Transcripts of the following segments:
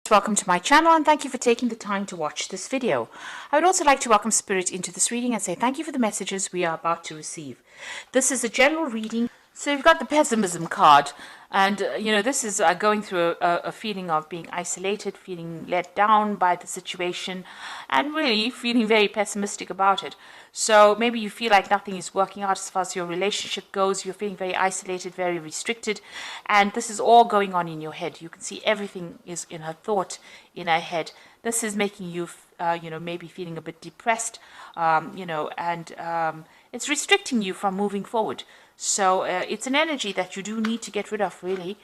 Welcome to my channel and thank you for taking the time to watch this video. I would also like to welcome Spirit into this reading and say thank you for the messages we are about to receive. This is a general reading. So you've got the pessimism card, and this is going through a feeling of being isolated, feeling let down by the situation, and really feeling very pessimistic about it. So maybe you feel like nothing is working out as far as your relationship goes. You're feeling very isolated, very restricted, and this is all going on in your head. You can see everything is in her thought, in her head. This is making you, maybe feeling a bit depressed, and it's restricting you from moving forward. So it's an energy that you do need to get rid of, really.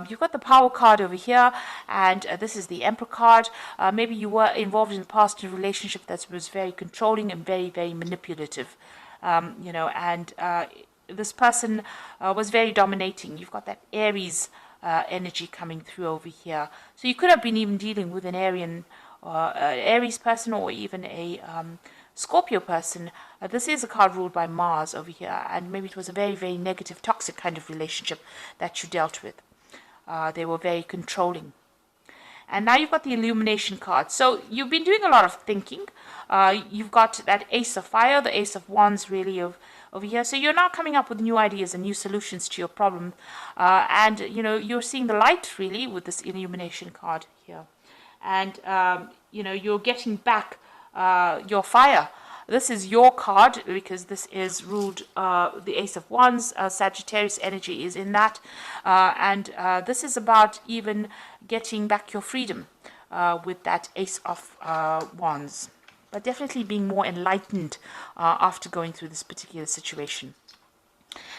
You've got the Power card over here, and this is the Emperor card. Maybe you were involved in the past in a relationship that was very controlling and very, very manipulative, and this person was very dominating. You've got that Aries energy coming through over here. So you could have been even dealing with an Aries person, or even a Scorpio person. This is a card ruled by Mars over here, and maybe it was a very, very negative, toxic kind of relationship that you dealt with. They were very controlling. And now you've got the Illumination card. So you've been doing a lot of thinking. You've got that Ace of Fire, the Ace of Wands, really, over here. So you're now coming up with new ideas and new solutions to your problem. And you're seeing the light, really, with this Illumination card here. And, you're getting back your fire. This is your card because this is ruled the Ace of Wands. Sagittarius energy is in that, and this is about even getting back your freedom with that Ace of Wands, but definitely being more enlightened after going through this particular situation.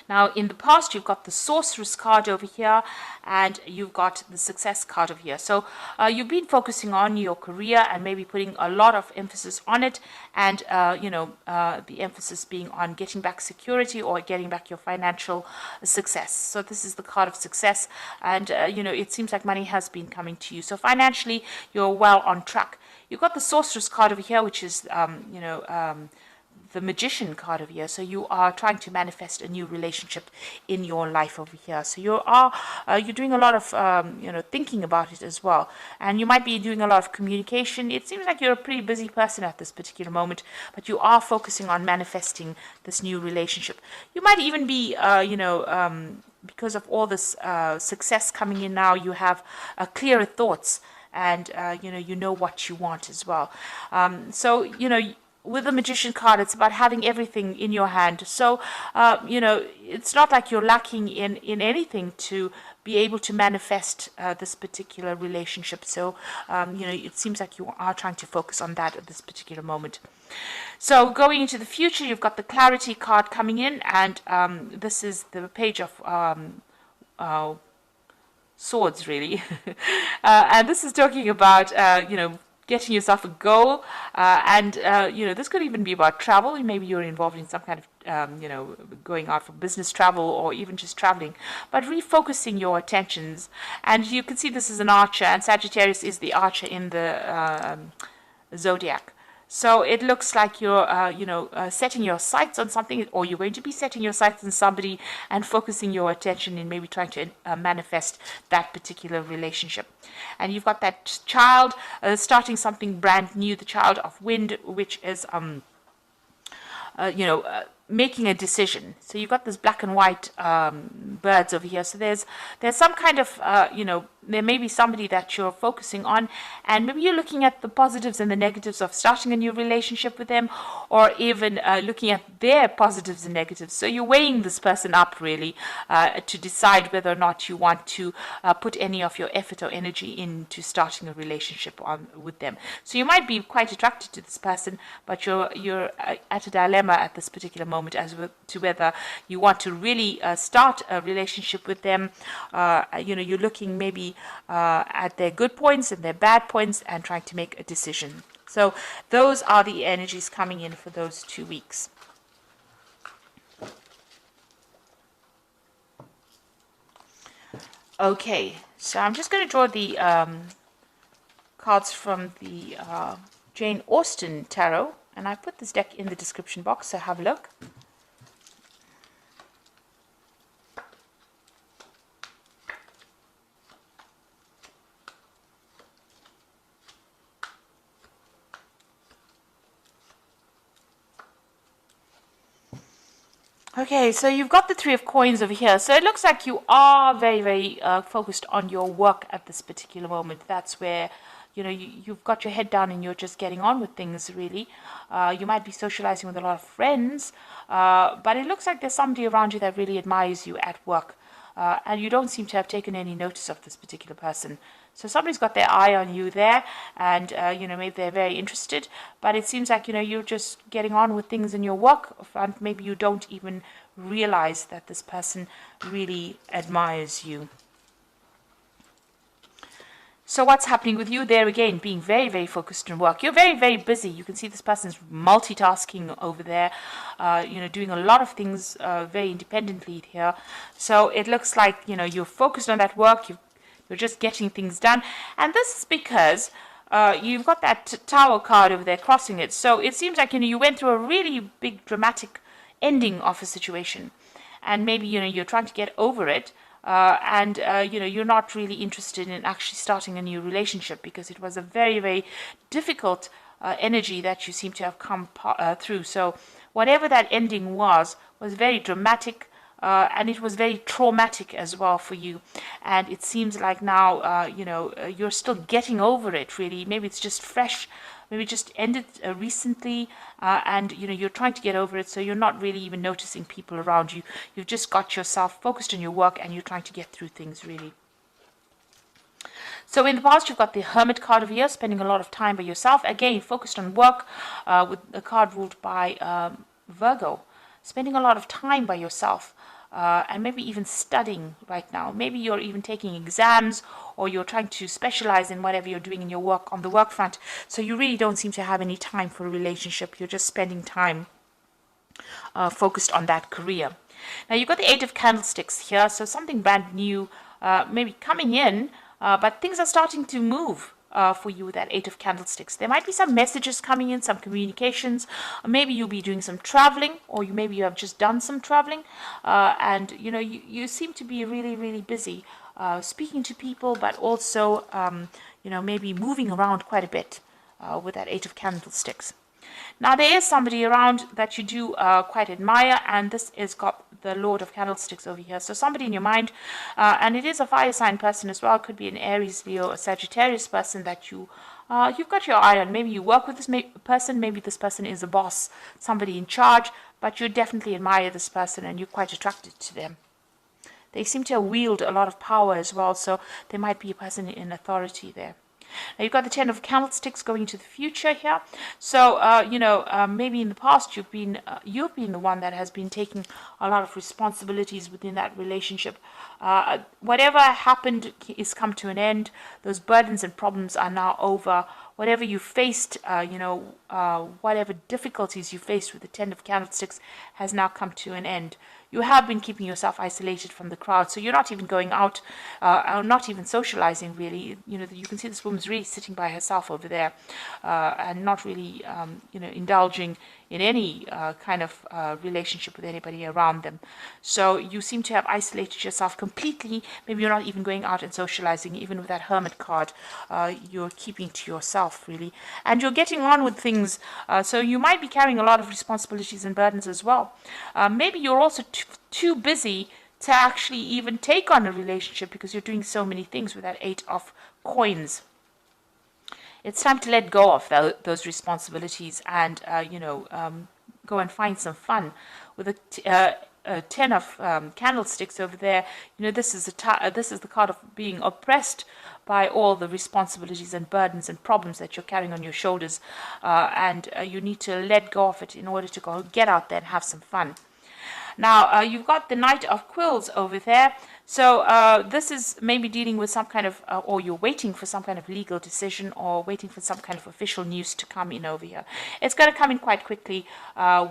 Now, in the past, you've got the Sorceress card over here, and you've got the Success card over here. So you've been focusing on your career and maybe putting a lot of emphasis on it, and, the emphasis being on getting back security or getting back your financial success. So this is the card of success, and, it seems like money has been coming to you. So financially, you're well on track. You've got the Sorceress card over here, which is, the Magician card over here. So you are trying to manifest a new relationship in your life over here. So you're doing a lot of thinking about it as well, and you might be doing a lot of communication. It seems like you're a pretty busy person at this particular moment, but you are focusing on manifesting this new relationship. You might even be because of all this success coming in now, you have clearer thoughts, and you know what you want as well. With the Magician card, it's about having everything in your hand. So, it's not like you're lacking in anything to be able to manifest this particular relationship. So, it seems like you are trying to focus on that at this particular moment. So, going into the future, you've got the Clarity card coming in, and this is the Page of Swords, really. And this is talking about, getting yourself a goal, and this could even be about travel. Maybe you're involved in some kind of going out for business travel, or even just traveling, but refocusing your attentions. And you can see this is an archer, and Sagittarius is the archer in the zodiac. So it looks like you're, setting your sights on something, or you're going to be setting your sights on somebody and focusing your attention in maybe trying to manifest that particular relationship. And you've got that child starting something brand new, the child of wind, which is, making a decision. So you've got this black and white birds over here. So there's some kind of, there may be somebody that you're focusing on, and maybe you're looking at the positives and the negatives of starting a new relationship with them, or even looking at their positives and negatives. So you're weighing this person up, really, to decide whether or not you want to put any of your effort or energy into starting a relationship with them. So you might be quite attracted to this person, but you're at a dilemma at this particular moment as to whether you want to really start a relationship with them. You're looking maybe at their good points and their bad points and trying to make a decision. So those are the energies coming in for those 2 weeks. Okay, so I'm just going to draw the cards from the Jane Austen Tarot, and I put this deck in the description box, so have a look. Okay, so you've got the Three of Coins over here. So it looks like you are very, very focused on your work at this particular moment. That's where, you've got your head down and you're just getting on with things, really. You might be socializing with a lot of friends, but it looks like there's somebody around you that really admires you at work. And you don't seem to have taken any notice of this particular person. So somebody's got their eye on you there, and maybe they're very interested. But it seems like you're just getting on with things in your work front. Maybe you don't even realize that this person really admires you. So what's happening with you there again? Being very, very focused on work. You're very, very busy. You can see this person's multitasking over there, doing a lot of things very independently here. So it looks like, you're focused on that work. You're just getting things done. And this is because you've got that Tower card over there crossing it. So it seems like, you went through a really big dramatic ending of a situation. And maybe, you're trying to get over it. And you're not really interested in actually starting a new relationship because it was a very, very difficult energy that you seem to have come through. So whatever that ending was very dramatic, and it was very traumatic as well for you. And it seems like now, you're still getting over it, really. Maybe it's just fresh. Maybe it just ended recently, and you're trying to get over it, so you're not really even noticing people around you. You've just got yourself focused on your work, and you're trying to get through things, really. So in the past, you've got the Hermit card over here, spending a lot of time by yourself. Again, focused on work, with a card ruled by Virgo. Spending a lot of time by yourself. And maybe even studying right now. Maybe you're even taking exams, or you're trying to specialize in whatever you're doing in your work on the work front. So you really don't seem to have any time for a relationship. You're just spending time focused on that career. Now you've got the Eight of Candlesticks here, so something brand new maybe coming in, but things are starting to move. For you with that Eight of Candlesticks. There might be some messages coming in, some communications. Maybe you'll be doing some traveling, or maybe you have just done some traveling, and you seem to be really, really busy speaking to people, but also maybe moving around quite a bit with that Eight of Candlesticks. Now there is somebody around that you do quite admire, and this is got the Lord of Candlesticks over here. So somebody in your mind, and it is a fire sign person as well. It could be an Aries, Leo, a Sagittarius person that you've got your eye on. Maybe you work with this person. Maybe this person is a boss, somebody in charge, but you definitely admire this person and you're quite attracted to them. They seem to wield a lot of power as well, so there might be a person in authority there. Now you've got the Ten of Candlesticks going into the future here. So maybe in the past you've been the one that has been taking a lot of responsibilities within that relationship. Whatever happened is come to an end. Those burdens and problems are now over. Whatever you faced, whatever difficulties you faced with the Ten of Candlesticks has now come to an end. You have been keeping yourself isolated from the crowd, so you're not even going out, or not even socializing, really. You can see this woman's really sitting by herself over there, and not really, indulging in any kind of relationship with anybody around them. So you seem to have isolated yourself completely. Maybe you're not even going out and socializing, even with that Hermit card. You're keeping to yourself, really. And you're getting on with things, so you might be carrying a lot of responsibilities and burdens as well. Maybe you're also too busy to actually even take on a relationship because you're doing so many things with that Eight of Coins. It's time to let go of those responsibilities and, go and find some fun. With a Ten of Candlesticks over there, this is the card of being oppressed by all the responsibilities and burdens and problems that you're carrying on your shoulders, and you need to let go of it in order to go get out there and have some fun. Now, you've got the Knight of Quills over there. So this is maybe dealing with some kind of, or you're waiting for some kind of legal decision or waiting for some kind of official news to come in over here. It's going to come in quite quickly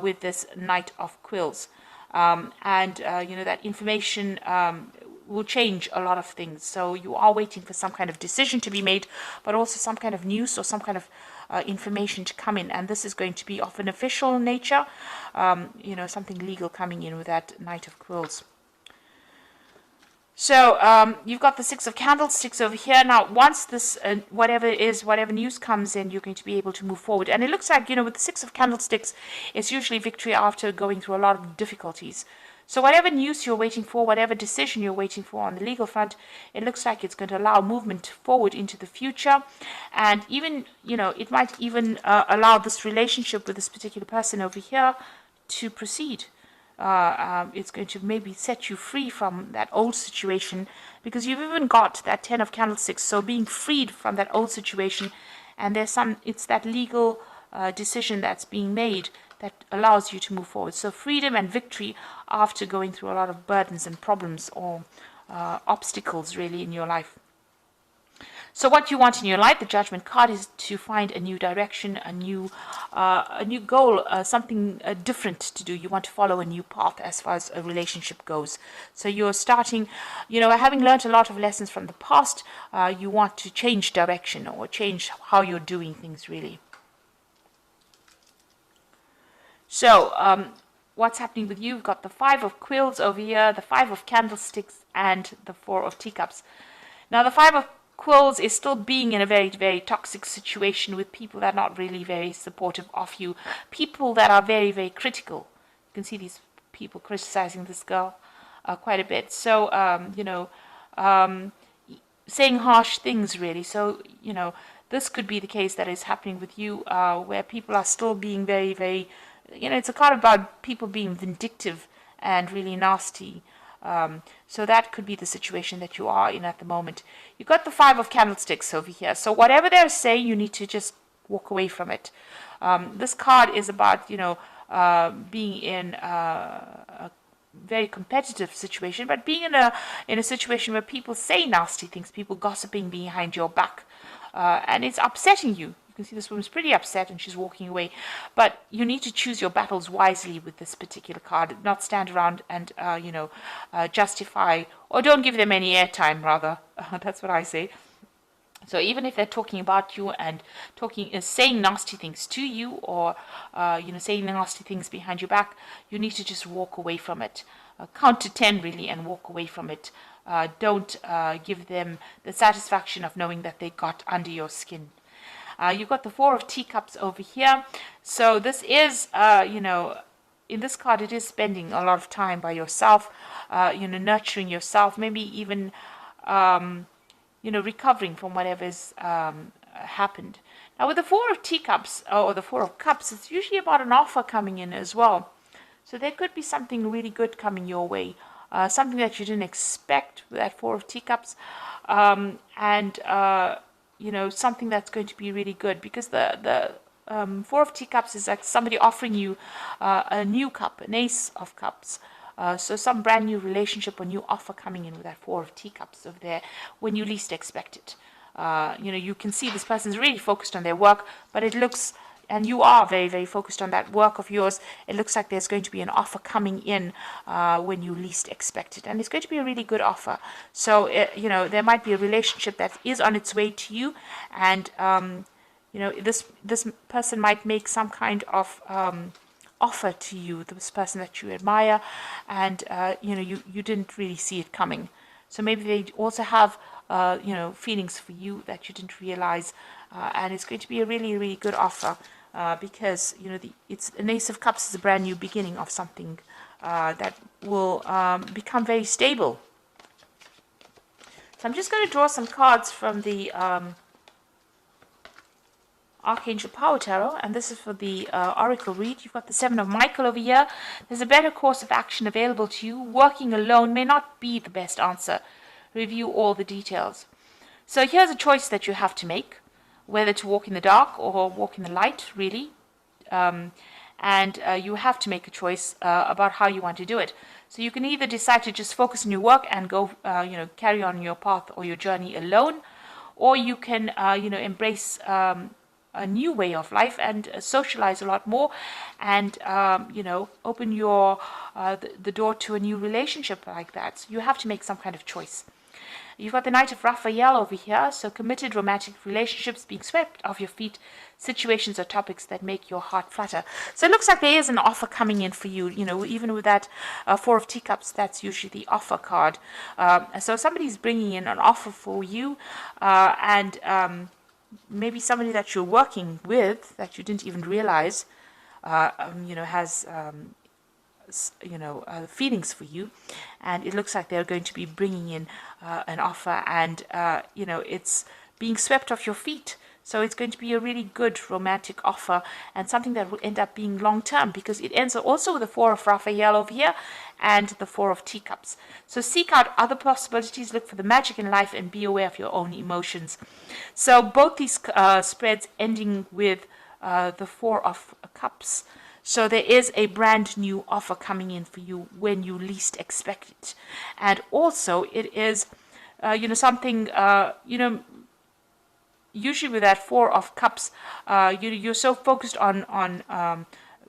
with this Knight of Quills. That information will change a lot of things. So you are waiting for some kind of decision to be made, but also some kind of news or some kind of information to come in, and this is going to be of an official nature, something legal coming in with that Knight of Quills. So you've got the Six of Candlesticks over here. Now, once this, whatever it is, whatever news comes in, you're going to be able to move forward. And it looks like, with the Six of Candlesticks, it's usually victory after going through a lot of difficulties. So whatever news you're waiting for, whatever decision you're waiting for on the legal front, it looks like it's going to allow movement forward into the future. And even, it might even allow this relationship with this particular person over here to proceed. It's going to maybe set you free from that old situation, because you've even got that Ten of Candlesticks. So being freed from that old situation, and it's that legal decision that's being made that allows you to move forward. So freedom and victory after going through a lot of burdens and problems or obstacles really in your life. So what you want in your life, the Judgment card, is to find a new direction, a new goal, something different to do. You want to follow a new path as far as a relationship goes. So you're starting, having learned a lot of lessons from the past, you want to change direction or change how you're doing things really. So what's happening with you? You've got the Five of Quills over here, the Five of Candlesticks, and the Four of Teacups. Now the Five of Quills is still being in a very, very toxic situation with people that are not really very supportive of you. People that are very, very critical. You can see these people criticizing this girl quite a bit. So, saying harsh things really. So, this could be the case that is happening with you, where people are still being very, very, it's a card about people being vindictive and really nasty. So that could be the situation that you are in at the moment. You've got the Five of Candlesticks over here. So whatever they're saying, you need to just walk away from it. This card is about, being in a very competitive situation, but being in a situation where people say nasty things, people gossiping behind your back, and it's upsetting you. You can see this woman's pretty upset and she's walking away. But you need to choose your battles wisely with this particular card, not stand around and, justify, or don't give them any airtime, rather. That's what I say. So even if they're talking about you and saying nasty things to you, or, saying nasty things behind your back, you need to just walk away from it. Count to 10 really and walk away from it. Don't give them the satisfaction of knowing that they got under your skin. You've got the Four of Teacups over here. So this is, in this card, it is spending a lot of time by yourself, nurturing yourself, maybe even, recovering from whatever's happened. Now, with the Four of Teacups, or the Four of Cups, it's usually about an offer coming in as well. So there could be something really good coming your way, something that you didn't expect with that Four of Teacups, something that's going to be really good, because the Four of Teacups is like somebody offering you a new cup, an Ace of Cups. So some brand new relationship or new offer coming in with that Four of Teacups over there when you least expect it. You can see this person's really focused on their work, but it looks, and you are very, very focused on that work of yours, it looks like there's going to be an offer coming in when you least expect it. And it's going to be a really good offer. So, there might be a relationship that is on its way to you. And, this person might make some kind of offer to you, this person that you admire. And, you didn't really see it coming. So maybe they also have, feelings for you that you didn't realize. And it's going to be a really, really good offer. Because it's an Ace of Cups is a brand new beginning of something that will become very stable. So I'm just going to draw some cards from the Archangel Power Tarot, and this is for the Oracle read. You've got the Seven of Michael over here. There's a better course of action available to you. Working alone may not be the best answer. Review all the details. So here's a choice that you have to make, whether to walk in the dark or walk in the light, really. And you have to make a choice about how you want to do it. So you can either decide to just focus on your work and go, carry on your path or your journey alone, or you can, embrace a new way of life and socialize a lot more, and open your the door to a new relationship like that. So you have to make some kind of choice. You've got the Knight of Raphael over here, so committed romantic relationships being swept off your feet, situations or topics that make your heart flutter. So it looks like there is an offer coming in for you. Even with that Four of Teacups, that's usually the offer card. So somebody's bringing in an offer for you, and maybe somebody that you're working with that you didn't even realize, has feelings for you, and it looks like they're going to be bringing in an offer, and it's being swept off your feet. So it's going to be a really good romantic offer, and something that will end up being long term, because it ends also with the Four of Raphael over here and the Four of Teacups. So seek out other possibilities, look for the magic in life, and be aware of your own emotions. So both these spreads ending with the Four of Cups. So there is a brand new offer coming in for you when you least expect it. And also it is, something, usually with that Four of Cups, you're so focused on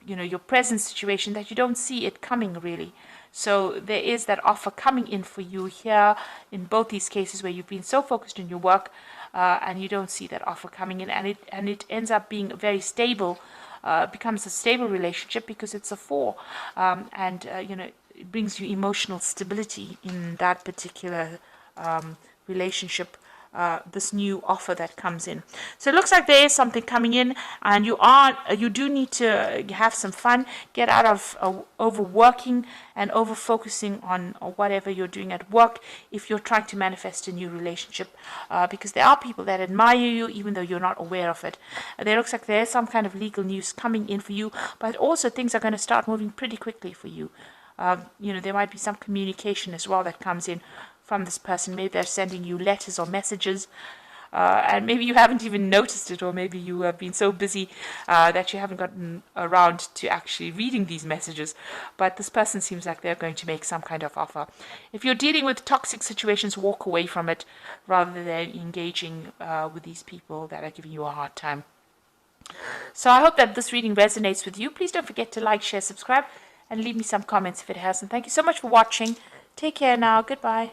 your present situation that you don't see it coming really. So there is that offer coming in for you here in both these cases where you've been so focused on your work and you don't see that offer coming in, and it ends up being very stable. Becomes a stable relationship because it's a four, and it brings you emotional stability in that particular relationship. This new offer that comes in. So it looks like there is something coming in, and you do need to have some fun, get out of overworking and over focusing on whatever you're doing at work if you're trying to manifest a new relationship, because there are people that admire you even though you're not aware of it. There looks like there is some kind of legal news coming in for you, but also things are going to start moving pretty quickly for you. There might be some communication as well that comes in from this person. Maybe they're sending you letters or messages, and maybe you haven't even noticed it, or maybe you have been so busy that you haven't gotten around to actually reading these messages. But this person seems like they're going to make some kind of offer. If you're dealing with toxic situations, walk away from it rather than engaging with these people that are giving you a hard time. So I hope that this reading resonates with you. Please don't forget to like, share, subscribe, and leave me some comments if it has. And thank you so much for watching. Take care now. Goodbye.